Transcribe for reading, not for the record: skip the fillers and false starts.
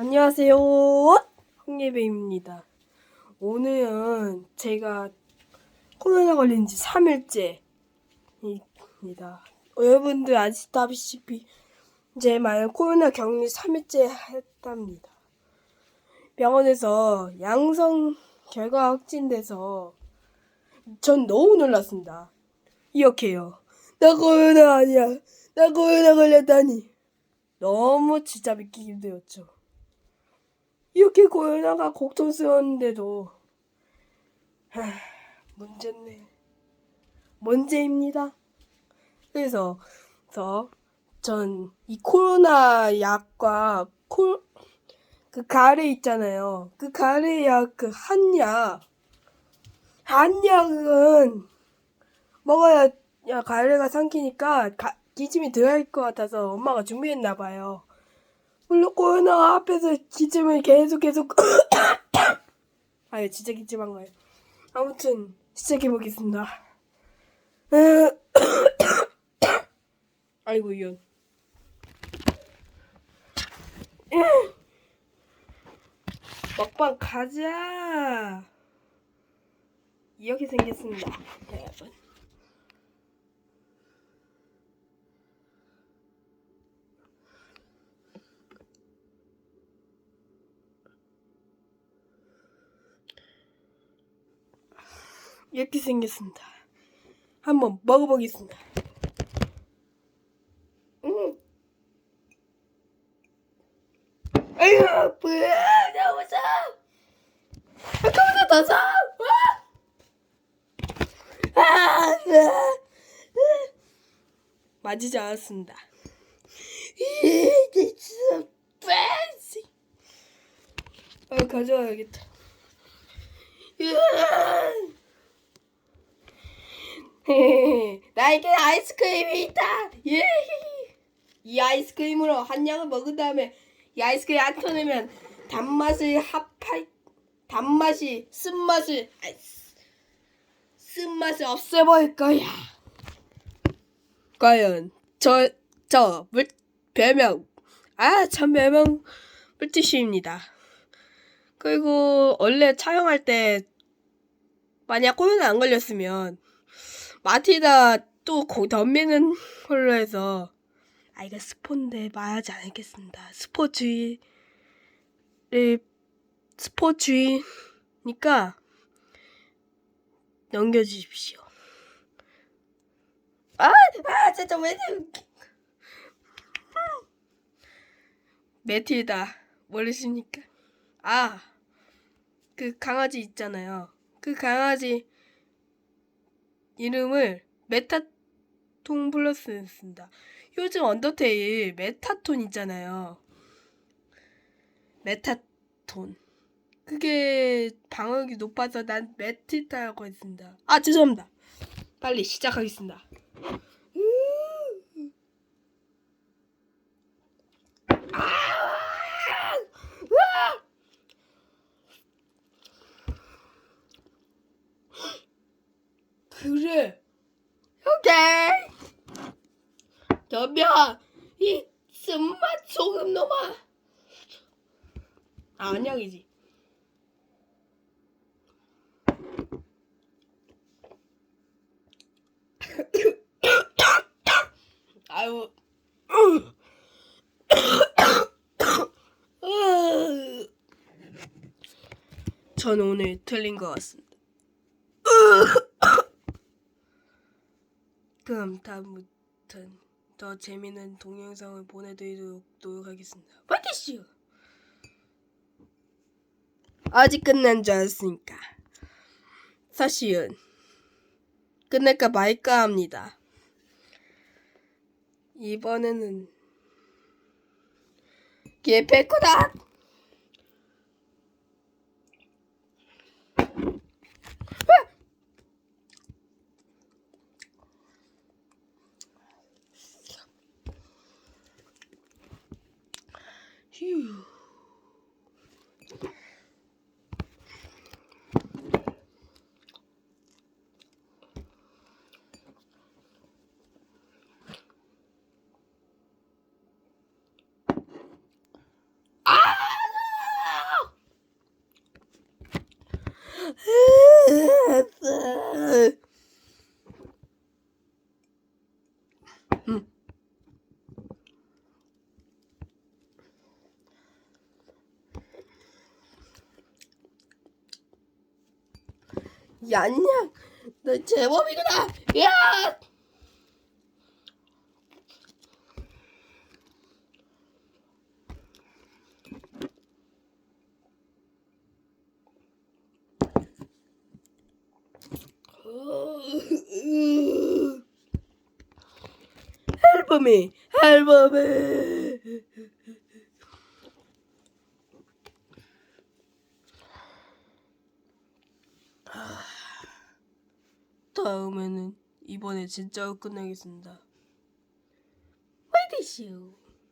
안녕하세요. 홍예배입니다. 오늘은 제가 코로나 걸린 지 3일째입니다. 여러분들 아시다시피 제 말 코로나 격리 3일째 했답니다. 병원에서 양성 결과 확진돼서 전 너무 놀랐습니다. 이렇게요. 나 코로나 아니야. 나 코로나 걸렸다니. 너무 진짜 믿기 힘들었죠. 이렇게 코로나가 걱정스러운데도 문제입니다. 그래서 전 이 코로나 약과 그 가래 있잖아요. 그 가래 약, 그 한약은 먹어야 가래가 삼키니까 기침이 덜할 것 같아서 엄마가 준비했나 봐요. 물론 코로나 앞에서 기침을 계속 아유 진짜 기침한 거예요. 아무튼 시작해보겠습니다. 아이고 이런. 먹방 가자. 이렇게 생겼습니다, 여러분. 이렇게 생겼습니다. 한번 먹어보겠습니다. 아유, 뭐야, 너무 사. 아까보다 더 사. 맞지 않았습니다. 진짜 fancy. 가져와야겠다. 나에게 아이스크림이 있다. 예. 이 아이스크림으로 한 양을 먹은 다음에 이 아이스크림 안 터내면 쓴맛을 없애버릴 거야. 과연 별명 별명 물티슈입니다. 그리고 원래 촬영할 때 만약 코로나 안 걸렸으면 마티다 또 덤비는 걸로 해서 이거 스포인데 말하지 않겠습니다. 스포주의니까 넘겨주십시오. 진짜 왜 매틸다 모르십니까? 그 강아지 있잖아요. 그 강아지 이름을 메타톤 플러스였습니다. 요즘 언더테일 메타톤 있잖아요. 메타톤. 그게 방어력이 높아서 난 메틸다라고 했습니다. 죄송합니다. 빨리 시작하겠습니다. 그래. 오케이. 덤벼. 이 쓴맛 소금 놈아. 안녕이지. 아유. 전 오늘 틀린 것 같습니다. 그럼 다음부터는 더 재미있는 동영상을 보내드리도록 노력하겠습니다. 파티슈! 아직 끝난 줄 알았으니까. 사실은 끝낼까 말까 합니다. 이번에는 개패코다! 휴. 얀냥, 너 제법이구나. 야! 앨범이, 앨범이. 다음에는 이번에 진짜로 끝내겠습니다. 화이팅 쇼.